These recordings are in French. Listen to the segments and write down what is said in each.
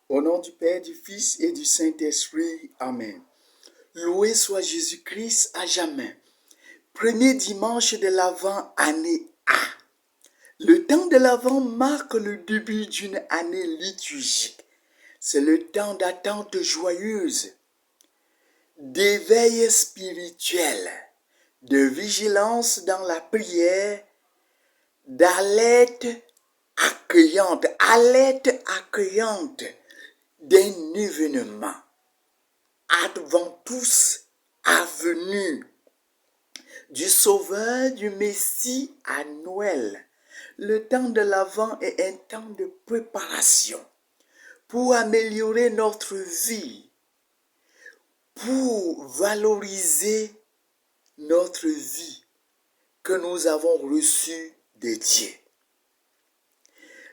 Au nom du Père, du Fils et du Saint-Esprit. Amen. Loué soit Jésus-Christ à jamais. Premier dimanche de l'Avent, année A. Le temps de l'Avent marque le début d'une année liturgique. C'est le temps d'attente joyeuse, d'éveil spirituel, de vigilance dans la prière, d'alerte accueillante d'un événement. Advent tous à venue du Sauveur, du Messie à Noël. Le temps de l'Avent est un temps de préparation pour améliorer notre vie, pour valoriser notre vie que nous avons reçue de Dieu.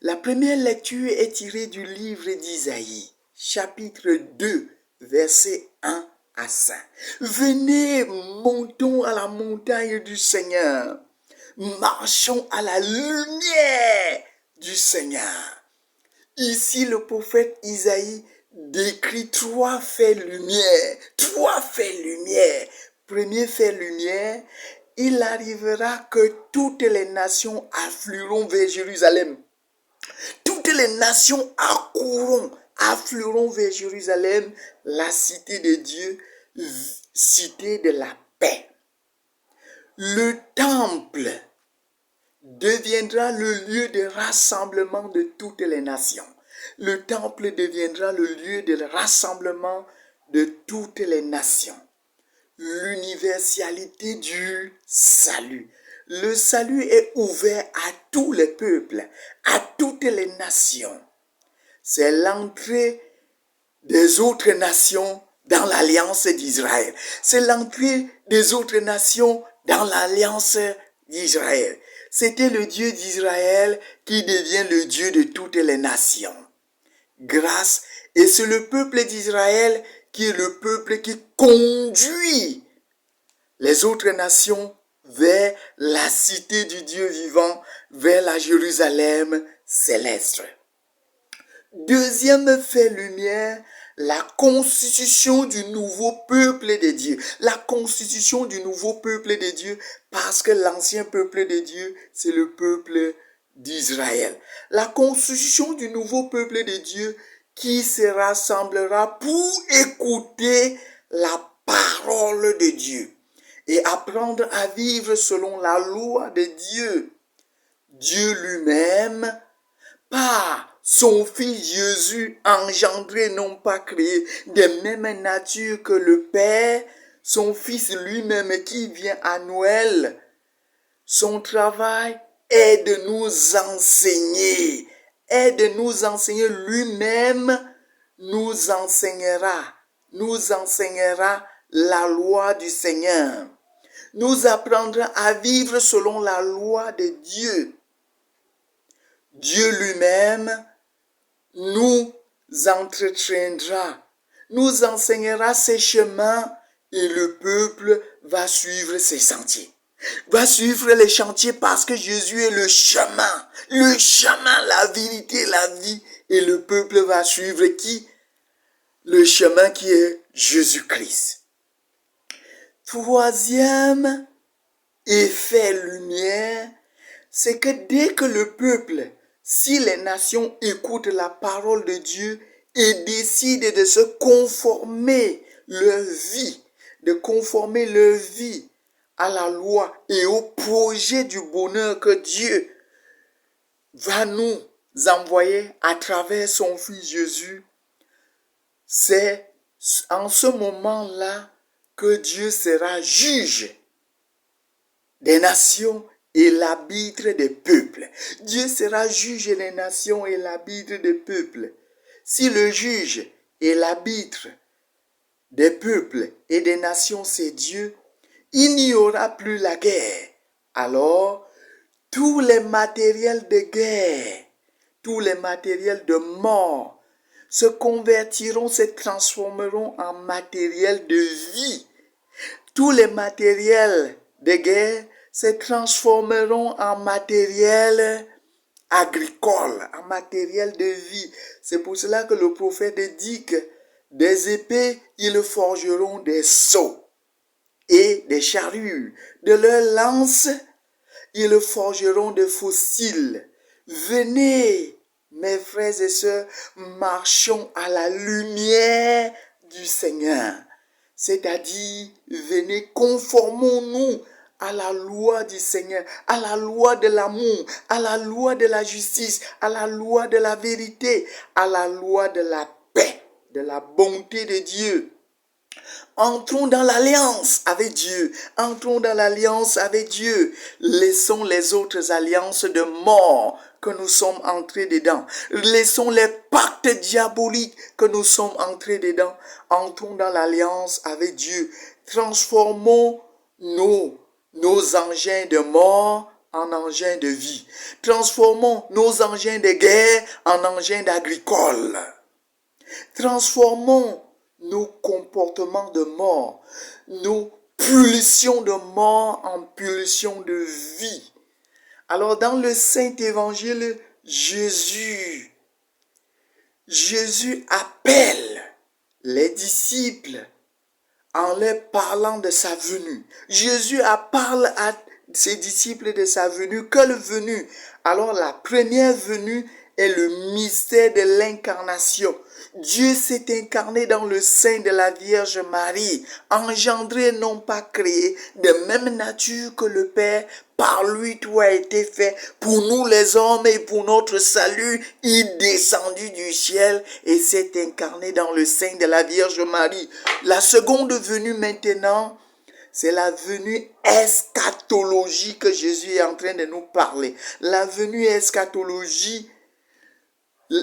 La première lecture est tirée du livre d'Isaïe, chapitre 2, versets 1 à 5. Venez, montons à la montagne du Seigneur, marchons à la lumière du Seigneur. Ici, le prophète Isaïe décrit trois faits lumière. Premier fait lumière, il arrivera que toutes les nations afflueront vers Jérusalem. Toutes les nations afflueront vers Jérusalem, la cité de Dieu, cité de la paix. Le temple deviendra le lieu de rassemblement de toutes les nations. Le temple deviendra le lieu de rassemblement de toutes les nations. L'universalité du salut. Le salut est ouvert à tous les peuples, à toutes les nations. C'est l'entrée des autres nations dans l'alliance d'Israël. C'est l'entrée des autres nations dans l'alliance d'Israël. C'était le Dieu d'Israël qui devient le Dieu de toutes les nations. Et c'est le peuple d'Israël qui est le peuple qui conduit les autres nations vers la cité du Dieu vivant, vers la Jérusalem céleste. Deuxième fait lumière, la constitution du nouveau peuple de Dieu. La constitution du nouveau peuple de Dieu, parce que l'ancien peuple de Dieu, c'est le peuple d'Israël. La constitution du nouveau peuple de Dieu qui se rassemblera pour écouter la parole de Dieu et apprendre à vivre selon la loi de Dieu. Dieu lui-même, par son Fils Jésus, engendré, non pas créé, de même nature que le Père, son Fils lui-même qui vient à Noël, son travail est de nous enseigner, lui-même nous enseignera la loi du Seigneur, nous apprendra à vivre selon la loi de Dieu. Dieu lui-même nous entretiendra, nous enseignera ses chemins et le peuple va suivre ses sentiers. Va suivre les chantiers parce que Jésus est le chemin, la vérité, la vie. Et le peuple va suivre qui? Le chemin qui est Jésus-Christ. Troisième effet lumière, c'est que dès que le peuple, si les nations écoutent la parole de Dieu et décident de se conformer leur vie, à la loi et au projet du bonheur que Dieu va nous envoyer à travers son Fils Jésus, c'est en ce moment-là que Dieu sera juge des nations et l'arbitre des peuples. Dieu sera juge des nations et l'arbitre des peuples. Si le juge et l'arbitre des peuples et des nations c'est Dieu, il n'y aura plus la guerre. Alors, tous les matériels de guerre, tous les matériels de mort se convertiront, se transformeront en matériel de vie. Tous les matériels de guerre se transformeront en matériel agricole, en matériel de vie. C'est pour cela que le prophète dit que des épées, ils forgeront des sceaux et des charrues. De leurs lances, ils forgeront des fossiles. Venez, mes frères et sœurs, marchons à la lumière du Seigneur. C'est-à-dire, venez, conformons-nous à la loi du Seigneur, à la loi de l'amour, à la loi de la justice, à la loi de la vérité, à la loi de la paix, de la bonté de Dieu. Entrons dans l'alliance avec Dieu. Entrons dans l'alliance avec Dieu. Laissons les autres alliances de mort que nous sommes entrés dedans. Laissons les pactes diaboliques que nous sommes entrés dedans. Entrons dans l'alliance avec Dieu. Transformons nos engins de mort en engins de vie. Transformons nos engins de guerre en engins d'agricole. Transformons nos comportements de mort, nos pulsions de mort en pulsions de vie. Alors dans le Saint-Évangile, Jésus appelle les disciples en leur parlant de sa venue. Jésus parle à ses disciples de sa venue. Quelle venue? Alors la première venue est le mystère de l'incarnation. Dieu s'est incarné dans le sein de la Vierge Marie, engendré non pas créé, de même nature que le Père. Par lui tout a été fait pour nous les hommes et pour notre salut. Il est descendu du ciel et s'est incarné dans le sein de la Vierge Marie. La seconde venue maintenant, c'est la venue eschatologie que Jésus est en train de nous parler. La venue eschatologie,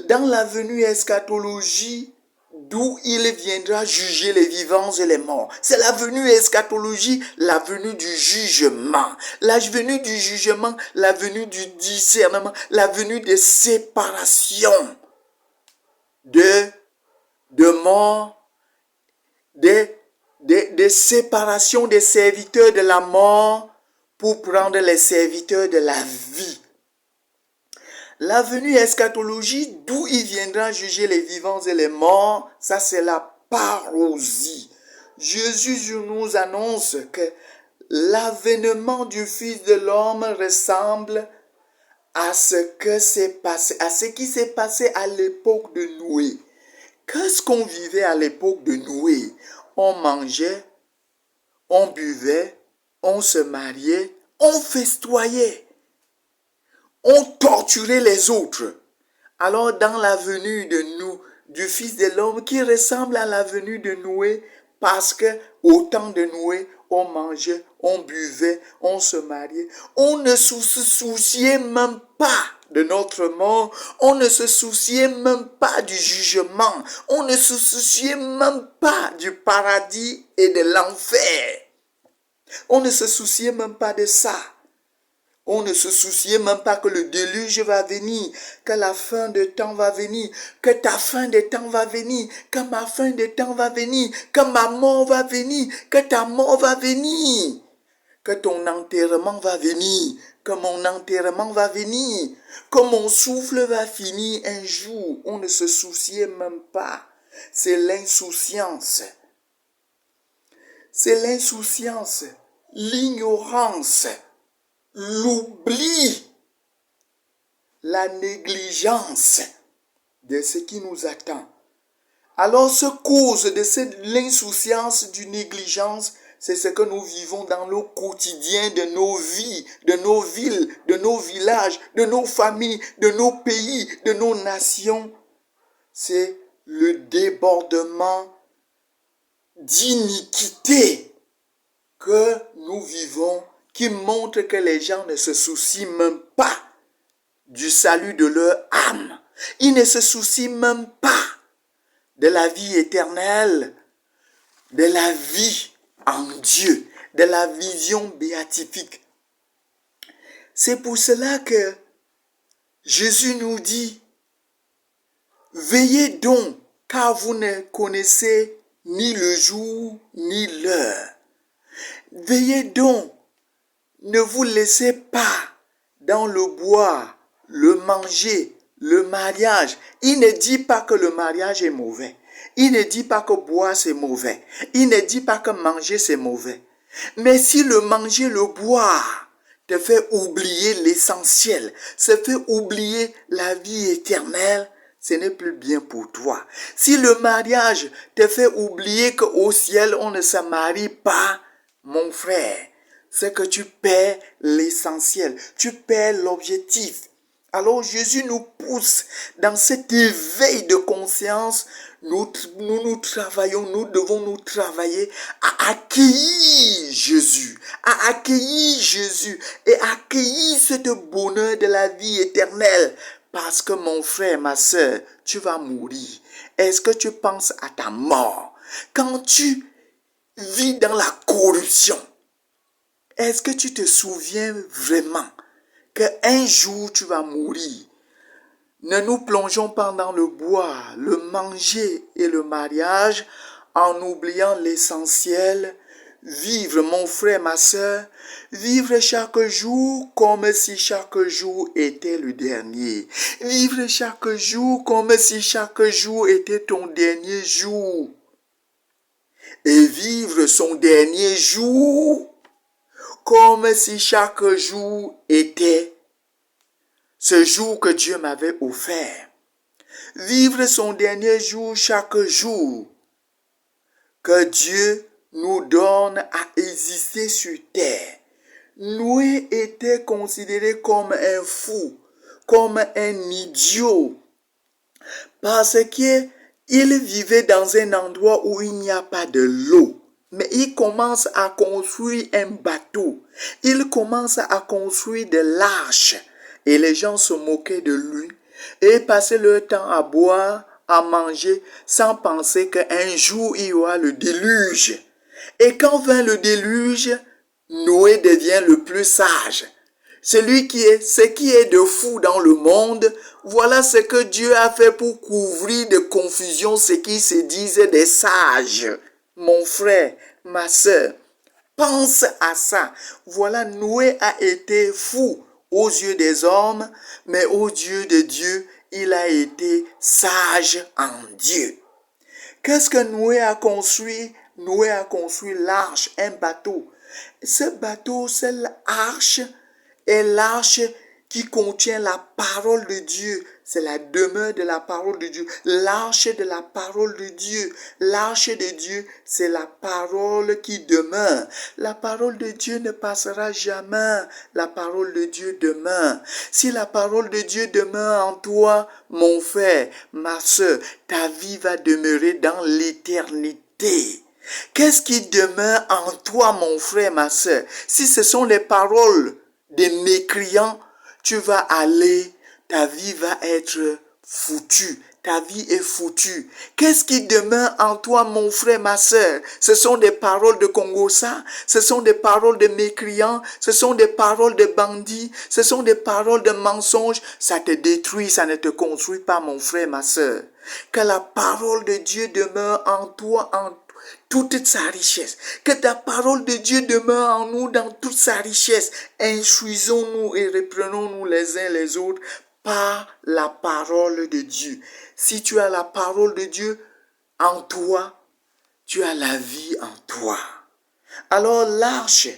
dans la venue eschatologie, d'où il viendra juger les vivants et les morts. C'est la venue eschatologie, la venue du jugement. La venue du jugement, la venue du discernement, la venue de séparation de mort, de séparation des serviteurs de la mort pour prendre les serviteurs de la vie. La venue eschatologie, d'où il viendra juger les vivants et les morts, ça c'est la parousie. Jésus nous annonce que l'avènement du Fils de l'homme ressemble à ce qui s'est passé à l'époque de Noé. Qu'est-ce qu'on vivait à l'époque de Noé? On mangeait, on buvait, on se mariait, on festoyait. On torturait les autres. Alors dans la venue du Fils de l'homme qui ressemble à la venue de Noé, parce que au temps de Noé, on mangeait, on buvait, on se mariait. On ne se souciait même pas de notre mort. On ne se souciait même pas du jugement. On ne se souciait même pas du paradis et de l'enfer. On ne se souciait même pas de ça. On ne se souciait même pas que le déluge va venir, que la fin de temps va venir, que ta fin de temps va venir, que ma fin de temps va venir, que ma mort va venir, que ta mort va venir, que ton enterrement va venir, que mon enterrement va venir, que mon souffle va finir un jour. On ne se souciait même pas. C'est l'insouciance. C'est l'insouciance, l'ignorance, l'oubli, la négligence de ce qui nous attend. Alors, ce cause de l'insouciance, du négligence, c'est ce que nous vivons dans le quotidien de nos vies, de nos villes, de nos villages, de nos familles, de nos pays, de nos nations. C'est le débordement d'iniquité que nous vivons, qui montre que les gens ne se soucient même pas du salut de leur âme. Ils ne se soucient même pas de la vie éternelle, de la vie en Dieu, de la vision béatifique. C'est pour cela que Jésus nous dit, veillez donc, car vous ne connaissez ni le jour ni l'heure. Veillez donc, ne vous laissez pas dans le bois le manger, le mariage. Il ne dit pas que le mariage est mauvais. Il ne dit pas que boire c'est mauvais. Il ne dit pas que manger c'est mauvais. Mais si le manger, le boire te fait oublier l'essentiel, te fait oublier la vie éternelle, ce n'est plus bien pour toi. Si le mariage te fait oublier qu'au ciel on ne se marie pas, mon frère, c'est que tu perds l'essentiel, tu perds l'objectif. Alors Jésus nous pousse dans cet éveil de conscience. Nous travaillons, nous devons nous travailler à accueillir Jésus, et accueillir ce bonheur de la vie éternelle. Parce que mon frère, ma soeur, tu vas mourir. Est-ce que tu penses à ta mort? Quand tu vis dans la corruption, est-ce que tu te souviens vraiment qu'un jour tu vas mourir? Ne nous plongeons pas dans le boire, le manger et le mariage en oubliant l'essentiel. Vivre, mon frère, ma soeur, vivre chaque jour comme si chaque jour était le dernier. Vivre chaque jour comme si chaque jour était ton dernier jour. Et vivre son dernier jour comme si chaque jour était ce jour que Dieu m'avait offert. Vivre son dernier jour chaque jour que Dieu nous donne à exister sur terre. Noé était considéré comme un fou, comme un idiot, parce qu'il vivait dans un endroit où il n'y a pas de l'eau. Mais il commence à construire un bateau. Il commence à construire de l'arche. Et les gens se moquaient de lui et passaient leur temps à boire, à manger, sans penser qu'un jour il y aura le déluge. Et quand vint le déluge, Noé devient le plus sage. Ce qui est de fou dans le monde, voilà ce que Dieu a fait pour couvrir de confusion ce qui se disait des sages. Mon frère, ma soeur, pense à ça. Voilà, Noé a été fou aux yeux des hommes, mais aux yeux de Dieu, il a été sage en Dieu. Qu'est-ce que Noé a construit? Noé a construit l'arche, un bateau. Ce bateau, c'est l'arche, et l'arche qui contient la parole de Dieu. C'est la demeure de la parole de Dieu. L'arche de la parole de Dieu. L'arche de Dieu, c'est la parole qui demeure. La parole de Dieu ne passera jamais. La parole de Dieu demeure. Si la parole de Dieu demeure en toi, mon frère, ma soeur, ta vie va demeurer dans l'éternité. Qu'est-ce qui demeure en toi, mon frère, ma soeur? Si ce sont les paroles des mécréants, tu vas aller, ta vie va être foutue. Ta vie est foutue. Qu'est-ce qui demeure en toi, mon frère, ma soeur? Ce sont des paroles de Congossa, ce sont des paroles de mécréants, ce sont des paroles de bandits, ce sont des paroles de mensonges. Ça te détruit, ça ne te construit pas, mon frère, ma soeur. Que la parole de Dieu demeure en toi, en toute sa richesse. Que ta parole de Dieu demeure en nous dans toute sa richesse. Instruisons-nous et reprenons-nous les uns les autres par la parole de Dieu. Si tu as la parole de Dieu en toi, tu as la vie en toi. Alors l'arche,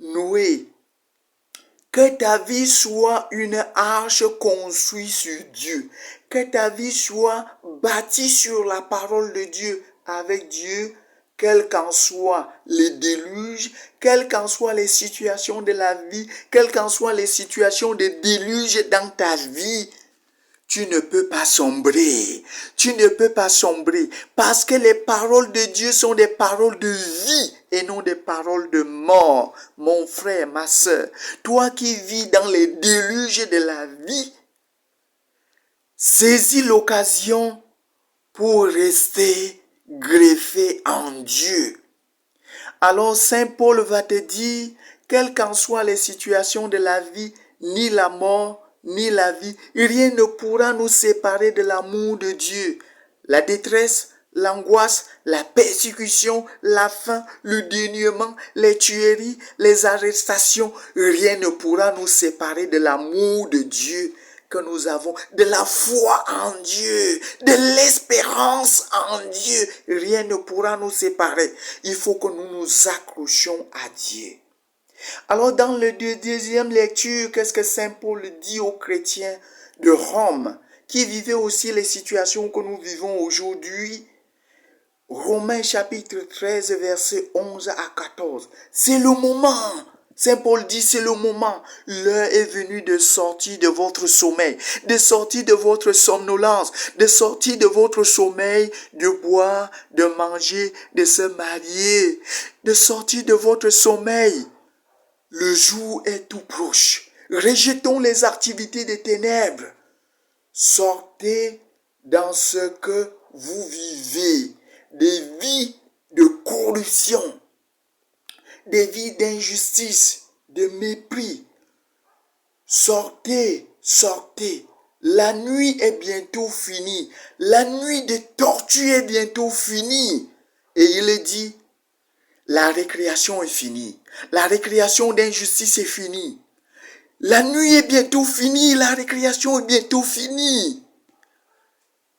Noé, que ta vie soit une arche construite sur Dieu. Que ta vie soit bâtie sur la parole de Dieu, avec Dieu, quels qu'en soient les déluges, quelles qu'en soient les situations de la vie, quelles qu'en soient les situations de déluge dans ta vie, tu ne peux pas sombrer. Tu ne peux pas sombrer parce que les paroles de Dieu sont des paroles de vie et non des paroles de mort. Mon frère, ma soeur, toi qui vis dans les déluges de la vie, saisis l'occasion pour rester greffé en Dieu. Alors Saint Paul va te dire, quelles qu'en soient les situations de la vie, ni la mort, ni la vie, rien ne pourra nous séparer de l'amour de Dieu. La détresse, l'angoisse, la persécution, la faim, le dénuement, les tueries, les arrestations, rien ne pourra nous séparer de l'amour de Dieu que nous avons, de la foi en Dieu, de l'espérance en Dieu. Rien ne pourra nous séparer. Il faut que nous nous accrochions à Dieu. Alors dans la deuxième lecture, qu'est-ce que Saint Paul dit aux chrétiens de Rome, qui vivaient aussi les situations que nous vivons aujourd'hui? Romains chapitre 13, versets 11 à 14. C'est le moment. Saint Paul dit, c'est le moment. L'heure est venue de sortir de votre sommeil, de sortir de votre somnolence, de sortir de votre sommeil, de boire, de manger, de se marier, de sortir de votre sommeil. Le jour est tout proche. Rejetons les activités des ténèbres. Sortez dans ce que vous vivez, des vies de corruption, des vies d'injustice, de mépris. Sortez, sortez. La nuit est bientôt finie. La nuit de torture est bientôt finie. Et il est dit, la récréation est finie. La récréation d'injustice est finie. La nuit est bientôt finie. La récréation est bientôt finie.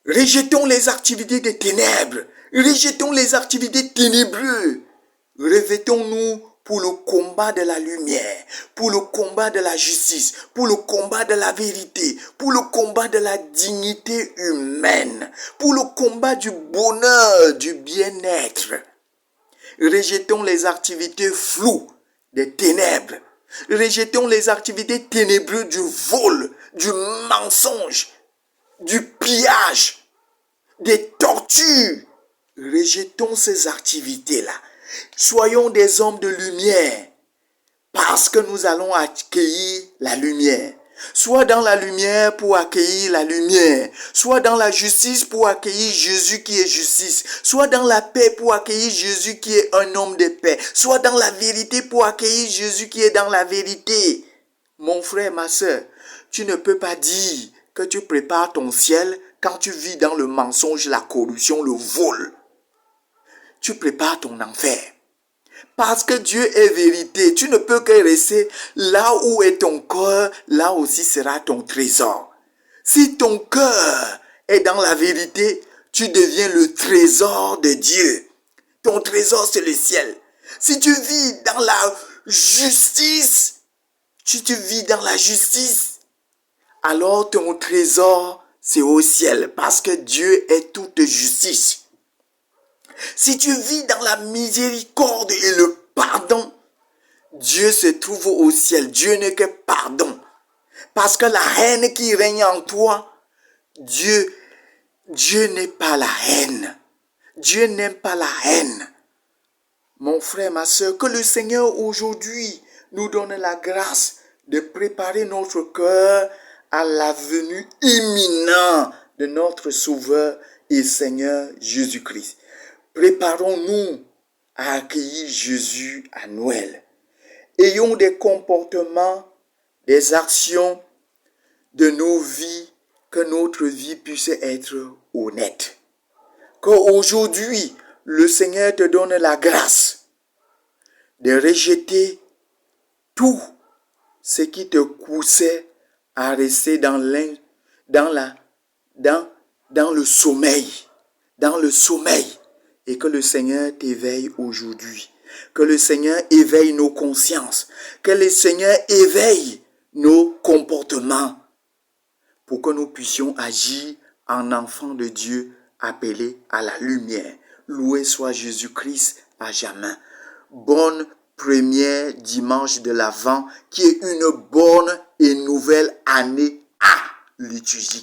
Rejetons les activités des ténèbres. Rejetons les activités ténébreuses. Revêtons-nous pour le combat de la lumière, pour le combat de la justice, pour le combat de la vérité, pour le combat de la dignité humaine, pour le combat du bonheur, du bien-être. Rejetons les activités floues des ténèbres. Rejetons les activités ténébreuses du vol, du mensonge, du pillage, des tortures. Rejetons ces activités-là. Soyons des hommes de lumière parce que nous allons accueillir la lumière. Soit dans la lumière pour accueillir la lumière. Soit dans la justice pour accueillir Jésus qui est justice. Soit dans la paix pour accueillir Jésus qui est un homme de paix. Soit dans la vérité pour accueillir Jésus qui est dans la vérité. Mon frère, ma soeur, tu ne peux pas dire que tu prépares ton ciel quand tu vis dans le mensonge, la corruption, le vol. Tu prépares ton enfer. Parce que Dieu est vérité. Tu ne peux que rester là où est ton cœur, là aussi sera ton trésor. Si ton cœur est dans la vérité, tu deviens le trésor de Dieu. Ton trésor, c'est le ciel. Si tu vis dans la justice, tu vis dans la justice, alors ton trésor, c'est au ciel. Parce que Dieu est toute justice. Si tu vis dans la miséricorde et le pardon, Dieu se trouve au ciel. Dieu n'est que pardon. Parce que la haine qui règne en toi, Dieu n'est pas la haine. Dieu n'aime pas la haine. Mon frère, ma soeur, que le Seigneur aujourd'hui nous donne la grâce de préparer notre cœur à la venue imminente de notre Sauveur et Seigneur Jésus-Christ. Préparons-nous à accueillir Jésus à Noël. Ayons des comportements, des actions de nos vies, que notre vie puisse être honnête. Qu'aujourd'hui, le Seigneur te donne la grâce de rejeter tout ce qui te poussait à rester dans le sommeil. Dans le sommeil. Et que le Seigneur t'éveille aujourd'hui. Que le Seigneur éveille nos consciences. Que le Seigneur éveille nos comportements. Pour que nous puissions agir en enfants de Dieu appelés à la lumière. Loué soit Jésus-Christ à jamais. Bonne première dimanche de l'Avent qui est une bonne et nouvelle année à liturgie.